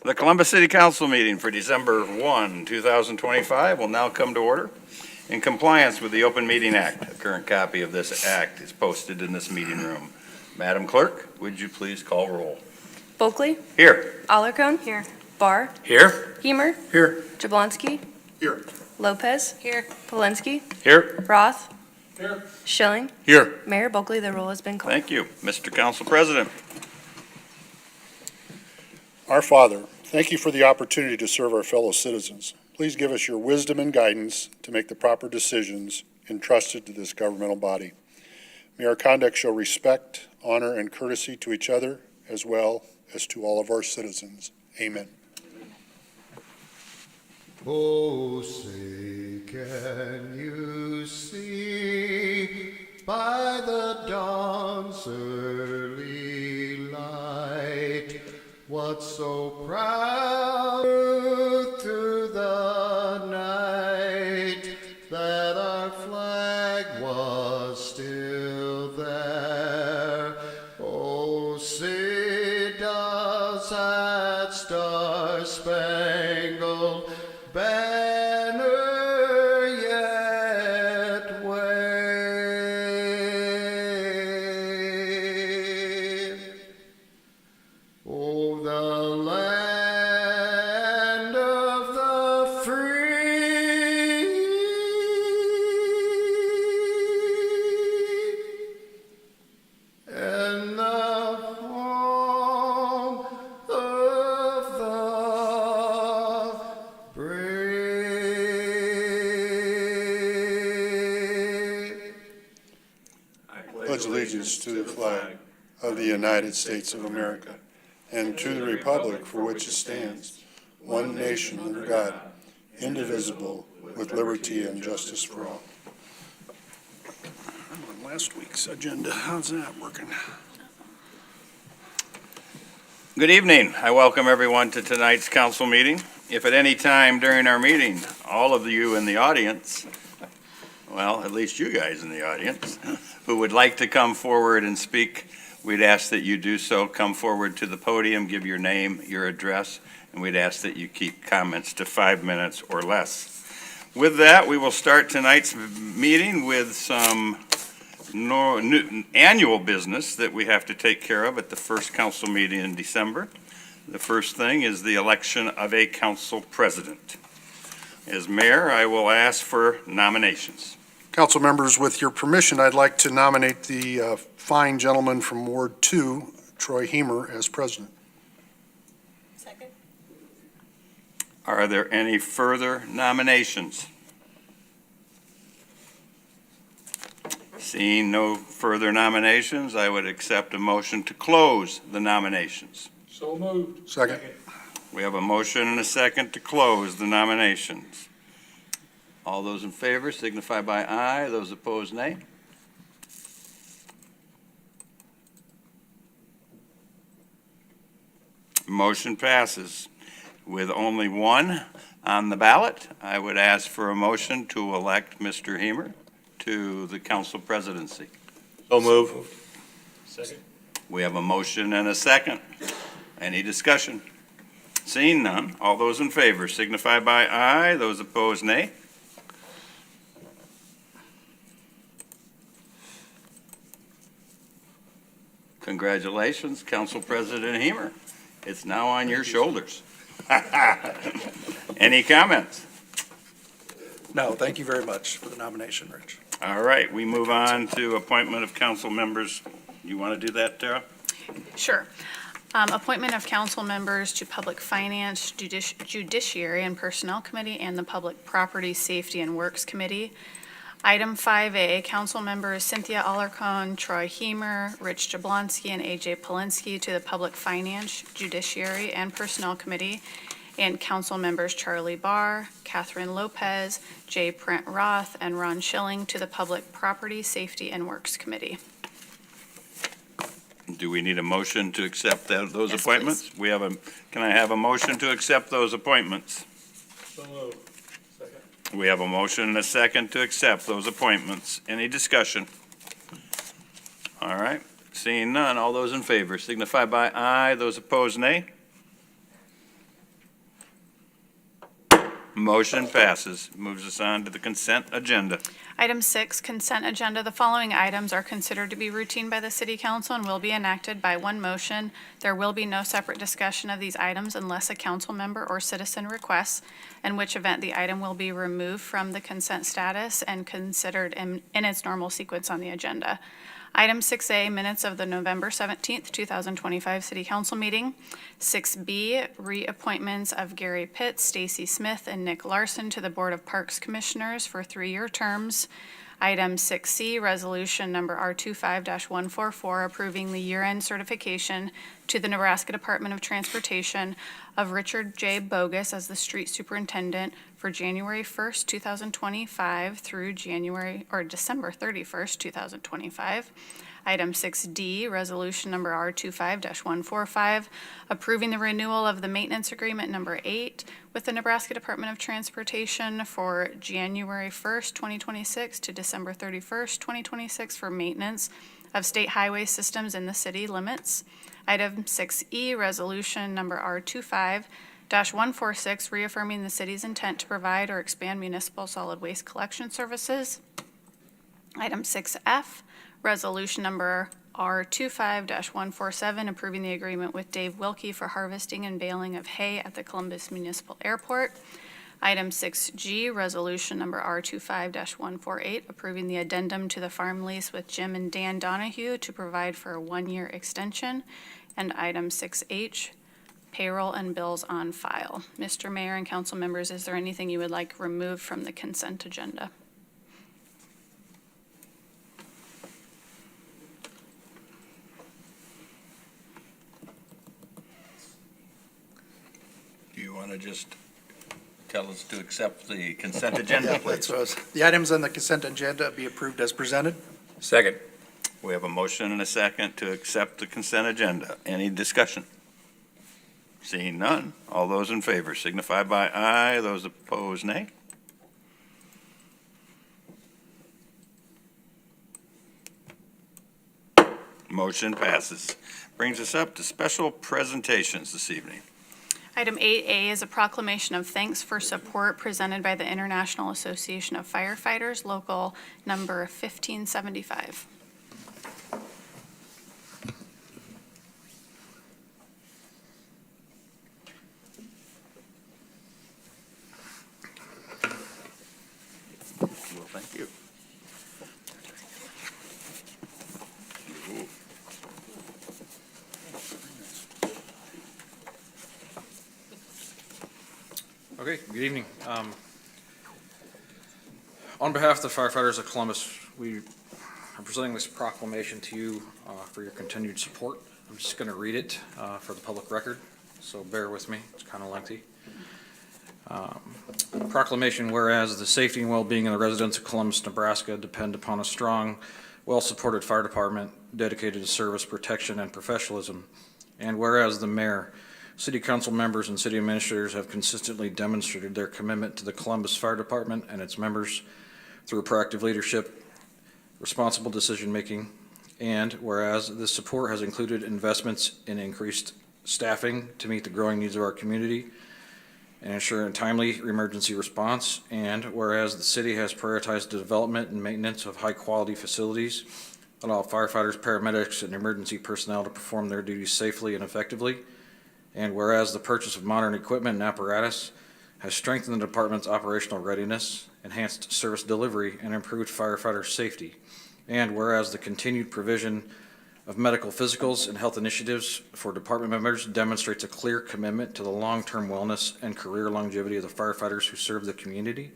The Columbus City Council meeting for December 1, 2025 will now come to order. In compliance with the Open Meeting Act, a current copy of this act is posted in this meeting room. Madam Clerk, would you please call roll? Bulkley. Here. Alarcon. Here. Barr. Here. Hemer. Here. Jablonski. Here. Lopez. Here. Polensky. Here. Roth. Here. Schilling. Here. Mayor Bulkley, the roll has been called. Thank you. Mr. Council President. Our Father, thank you for the opportunity to serve our fellow citizens. Please give us your wisdom and guidance to make the proper decisions entrusted to this governmental body. May our conduct show respect, honor, and courtesy to each other as well as to all of our citizens. Amen. Oh, say, can you see by the dawn's early light what so proud through the night that our flag was still there? Oh, say, does that star-spangled banner yet wave? Oh, the land of the free and the home of the brave. Pledge allegiance to the flag of the United States of America and to the republic for which it stands, one nation under God, indivisible, with liberty and justice for all. On last week's agenda, how's that working? Good evening. I welcome everyone to tonight's council meeting. If at any time during our meeting, all of you in the audience, well, at least you guys in the audience, who would like to come forward and speak, we'd ask that you do so. Come forward to the podium, give your name, your address, and we'd ask that you keep comments to 5 minutes or less. With that, we will start tonight's meeting with some annual business that we have to take care of at the first council meeting in December. The first thing is the election of a council president. As mayor, I will ask for nominations. Council members, with your permission, I'd like to nominate the fine gentleman from Ward 2, Troy Hemer, as president. Second. Are there any further nominations? Seeing no further nominations, I would accept a motion to close the nominations. So moved. Second. We have a motion and a second to close the nominations. All those in favor signify by aye. Those opposed, nay. Motion passes. With only one on the ballot, I would ask for a motion to elect Mr. Hemer to the council presidency. So moved. Second. We have a motion and a second. Any discussion? Seeing none, all those in favor signify by aye. Those opposed, nay. Congratulations, Council President Hemer. It's now on your shoulders. Any comments? No, thank you very much for the nomination, Rich. All right, we move on to appointment of council members. You want to do that, Tara? Sure. Appointment of council members to Public Finance, Judiciary, and Personnel Committee and the Public Property, Safety, and Works Committee. Item 5A, council members Cynthia Alarcon, Troy Hemer, Rich Jablonski, and AJ Polensky to the Public Finance, Judiciary, and Personnel Committee, and council members Charlie Barr, Catherine Lopez, J. Brent Roth, and Ron Schilling to the Public Property, Safety, and Works Committee. Do we need a motion to accept those Yes, appointments? Can I have a motion to accept those appointments? So moved. Second. We have a motion and a second to accept those appointments. Any discussion? All right, Seeing none, all those in favor signify by aye. Those opposed, nay. Motion passes. Moves us on to the consent agenda. Item 6, consent agenda. The following items are considered to be routine by the City Council and will be enacted by one motion. There will be no separate discussion of these items unless a council member or citizen requests, in which event the item will be removed from the consent status and considered in its normal sequence on the agenda. Item 6A, minutes of the November 17th, 2025 City Council meeting. 6B, reappointments of Gary Pitt, Stacy Smith, and Nick Larson to the Board of Parks Commissioners for 3-year terms. Item 6C, resolution number R25-144, approving the year-end certification to the Nebraska Department of Transportation of Richard J. Bogus as the street superintendent for January 1st, 2025 through December 31st, 2025. Item 6D, resolution number R25-145, approving the renewal of the maintenance agreement number 8 with the Nebraska Department of Transportation for January 1st, 2026 to December 31st, 2026 for maintenance of state highway systems in the city limits. Item 6E, resolution number R25-146, reaffirming the city's intent to provide or expand municipal solid waste collection services. Item 6F, resolution number R25-147, approving the agreement with Dave Wilkie for harvesting and baling of hay at the Columbus Municipal Airport. Item 6G, resolution number R25-148, approving the addendum to the farm lease with Jim and Dan Donahue to provide for a 1-year extension. And item 6H, payroll and bills on file. Mr. Mayor and council members, is there anything you would like removed from the consent agenda? Do you want to just tell us to accept the consent agenda, please? The items on the consent agenda be approved as presented. Second. We have a motion and a second to accept the consent agenda. Any discussion? Seeing none, all those in favor signify by aye. Those opposed, nay. Motion passes. Brings us up to special presentations this evening. Item 8A is a proclamation of thanks for support presented by the International Association of Firefighters, local number 1575. Well, thank you. Okay, good evening. On behalf of the firefighters of Columbus, we are presenting this proclamation to you for your continued support. I'm just going to read it for the public record, so bear with me. It's kind of lengthy. Proclamation, whereas the safety and well-being of the residents of Columbus, Nebraska depend upon a strong, well-supported fire department dedicated to service, protection, and professionalism. And whereas the mayor, city council members, and city administrators have consistently demonstrated their commitment to the Columbus Fire Department and its members through proactive leadership, responsible decision-making, and whereas this support has included investments in increased staffing to meet the growing needs of our community and ensure a timely emergency response, and whereas the city has prioritized the development and maintenance of high-quality facilities, allow firefighters, paramedics, and emergency personnel to perform their duties safely and effectively, and whereas the purchase of modern equipment and apparatus has strengthened the department's operational readiness, enhanced service delivery, and improved firefighter safety, and whereas the continued provision of medical physicals and health initiatives for department members demonstrates a clear commitment to the long-term wellness and career longevity of the firefighters who serve the community,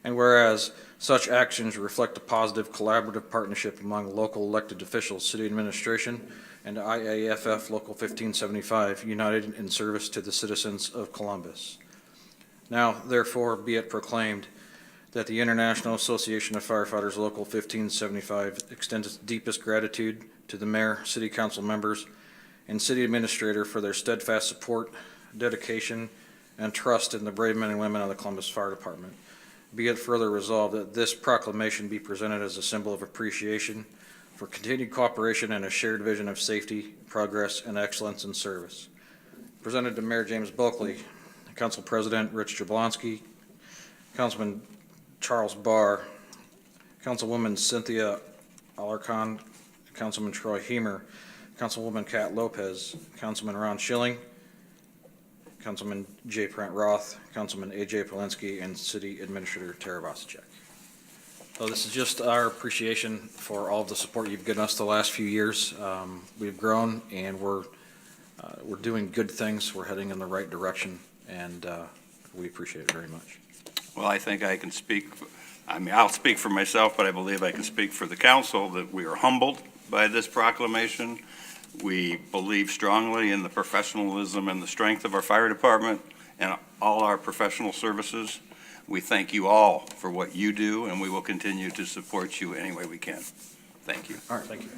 and whereas such actions reflect a positive collaborative partnership among local elected officials, city administration, and IAFF Local 1575, united in service to the citizens of Columbus. Now, therefore, be it proclaimed that the International Association of Firefighters Local 1575 extends its deepest gratitude to the mayor, city council members, and city administrator for their steadfast support, dedication, and trust in the brave men and women of the Columbus Fire Department. Be it further resolved that this proclamation be presented as a symbol of appreciation for continued cooperation and a shared vision of safety, progress, and excellence in service. Presented to Mayor James Bulkley, Council President Rich Jablonski, Councilman Charles Barr, Councilwoman Cynthia Alarcon, Councilman Troy Hemer, Councilwoman Kat Lopez, Councilman Ron Schilling, Councilman J. Brent Roth, Councilman A.J. Polinsky, and City Administrator Tara Vasicek. So this is just our appreciation for all of the support you've given us the last few years. We've grown, and we're doing good things. We're heading in the right direction, and we appreciate it very much. Well, I think I can speak, I'll speak for myself, but I believe I can speak for the council that we are humbled by this proclamation. We believe strongly in the professionalism and the strength of our fire department and all our professional services. We thank you all for what you do, and we will continue to support you any way we can. Thank you. All right, thank you.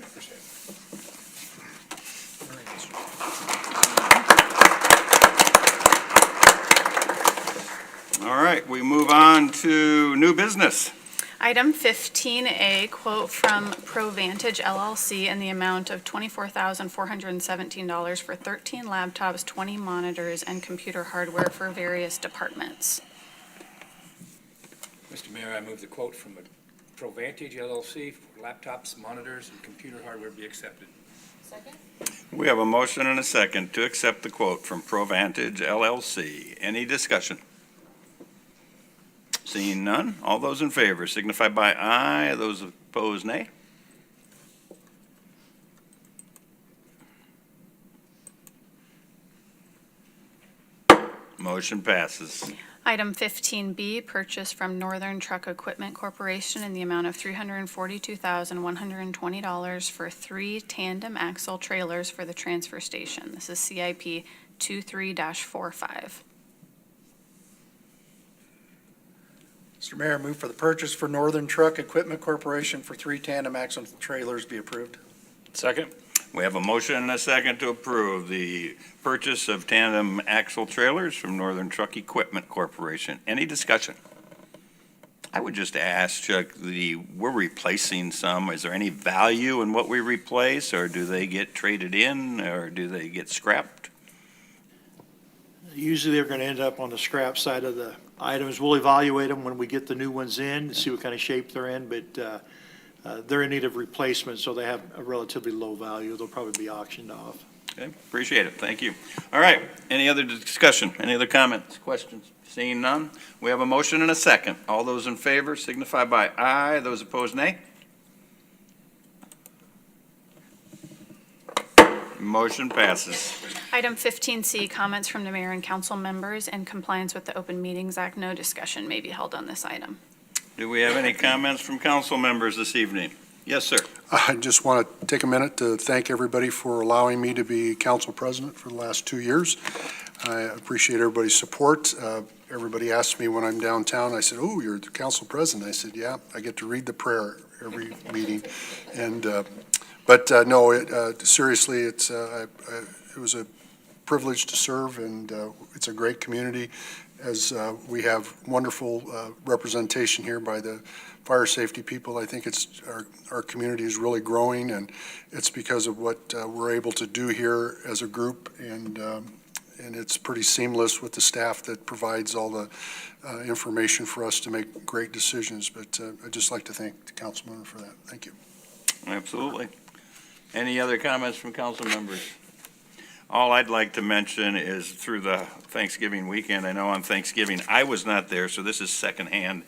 All right, we move on to new business. Item 15A, quote from ProVantage LLC in the amount of $24,417 for 13 laptops, 20 monitors, and computer hardware for various departments. Mr. Mayor, I move the quote from ProVantage LLC for laptops, monitors, and computer hardware be accepted. Second. We have a motion and a second to accept the quote from ProVantage LLC. Any discussion? Seeing none, all those in favor signify by aye. Those opposed, nay. Motion passes. Item 15B, purchase from Northern Truck Equipment Corporation in the amount of $342,120 for 3 tandem axle trailers for the transfer station. This is CIP 23-45. Mr. Mayor, I move for the purchase for Northern Truck Equipment Corporation for 3 tandem axle trailers be approved. Second. We have a motion and a second to approve the purchase of tandem axle trailers from Northern Truck Equipment Corporation. Any discussion? I would just ask, Chuck, we're replacing some. Is there any value in what we replace, or do they get traded in, or do they get scrapped? Usually they're going to end up on the scrap side of the items. We'll evaluate them when we get the new ones in and see what kind of shape they're in, but they're in need of replacement, so they have a relatively low value. They'll probably be auctioned off. Okay, appreciate it. Thank you. All right, any other discussion? Any other comments, questions? Seeing none, we have a motion and a second. All those in favor signify by aye. Those opposed, nay. Motion passes. Item 15C, comments from the mayor and council members. In compliance with the Open Meetings Act, no discussion may be held on this item. Do we have any comments from council members this evening? Yes, sir. I just want to take a minute to thank everybody for allowing me to be council president for the last 2 years. I appreciate everybody's support. Everybody asks me when I'm downtown, I said, "Oh, you're the council president." I said, "Yeah, I get to read the prayer every meeting." And seriously, it was a privilege to serve, and it's a great community. As we have wonderful representation here by the fire safety people, I think our community is really growing, and it's because of what we're able to do here as a group, and it's pretty seamless with the staff that provides all the information for us to make great decisions. But I'd just like to thank the councilman for that. Thank you. Absolutely. Any other comments from council members? All I'd like to mention is through the Thanksgiving weekend, I know on Thanksgiving, I was not there, so this is secondhand,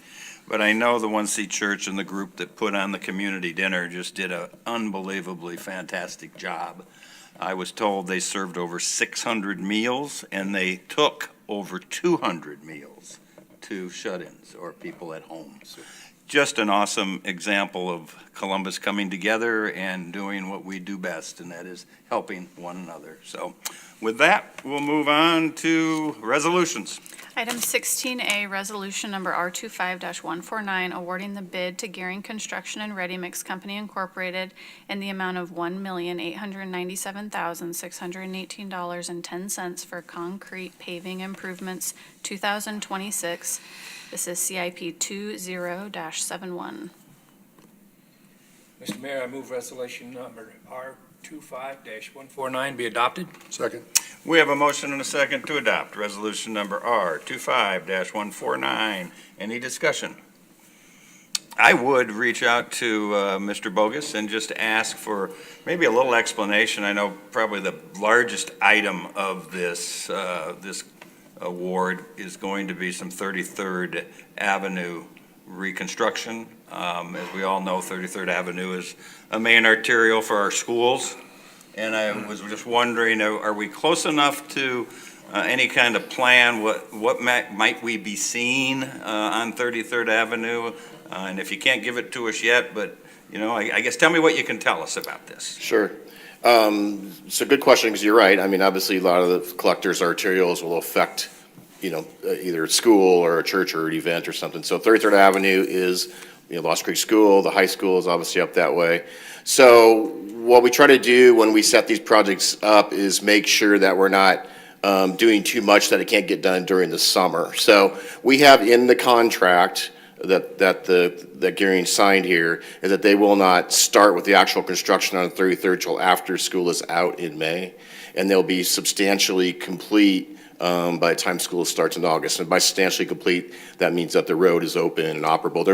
but I know the One Seat Church and the group that put on the community dinner just did an unbelievably fantastic job. I was told they served over 600 meals, and they took over 200 meals to shut-ins or people at home. Just an awesome example of Columbus coming together and doing what we do best, and that is helping one another. So with that, we'll move on to resolutions. Item 16A, resolution number R25-149, awarding the bid to Gearing Construction and Ready Mix Company Incorporated in the amount of $1,897,618.10 for concrete paving improvements 2026. This is CIP 20-71. Mr. Mayor, I move resolution number R25-149 be adopted. Second. We have a motion and a second to adopt resolution number R25-149. Any discussion? I would reach out to Mr. Bogus and just ask for maybe a little explanation. I know probably the largest item of this award is going to be some 33rd Avenue reconstruction. As we all know, 33rd Avenue is a main arterial for our schools. And I was just wondering, are we close enough to any kind of plan? What might we be seeing on 33rd Avenue? And if you can't give it to us yet, but, I guess tell me what you can tell us about this. Sure. So good question, because you're right. I mean, obviously, a lot of the collectors' arterials will affect, either a school or a church or an event or something. So 33rd Avenue is, Lost Creek School. The high school is obviously up that way. So what we try to do when we set these projects up is make sure that we're not doing too much that it can't get done during the summer. So we have in the contract that Gearing signed here is that they will not start with the actual construction on 33rd till after school is out in May, and they'll be substantially complete by the time school starts in August. And by substantially complete, that means that the road is open and operable.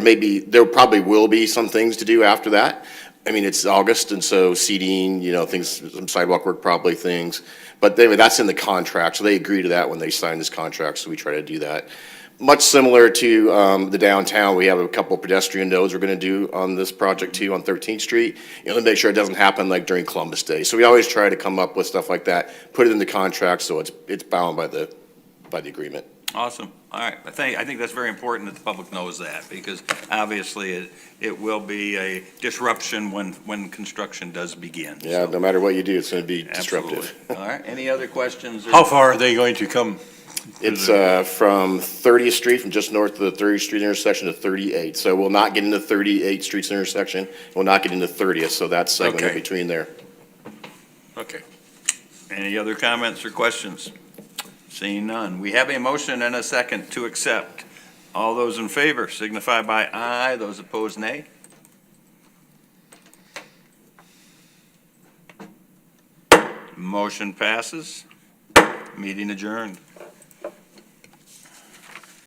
There probably will be some things to do after that. I mean, it's August, and so seeding, things, some sidewalk work, probably things. But anyway, that's in the contract, so they agree to that when they sign this contract, so we try to do that. Much similar to the downtown, we have a couple pedestrian nodes we're going to do on this project too on 13th Street, to make sure it doesn't happen like during Columbus Day. So we always try to come up with stuff like that, put it in the contract so it's bound by the agreement. Awesome. All right. I think that's very important that the public knows that, because obviously it will be a disruption when construction does begin. Yeah, So, no matter what you do, it's going to be disruptive. absolutely. All right. Any other questions? How far are they going to come? It's from 30th Street, from just north of the 30th Street intersection to 38. So we'll not get into 38th Street's intersection. We'll not get into 30th, so that's segment in Okay. between there. Okay. Any other comments or questions? Seeing none. We have a motion and a second to accept. All those in favor signify by aye. Those opposed, nay. Motion passes. Meeting adjourned.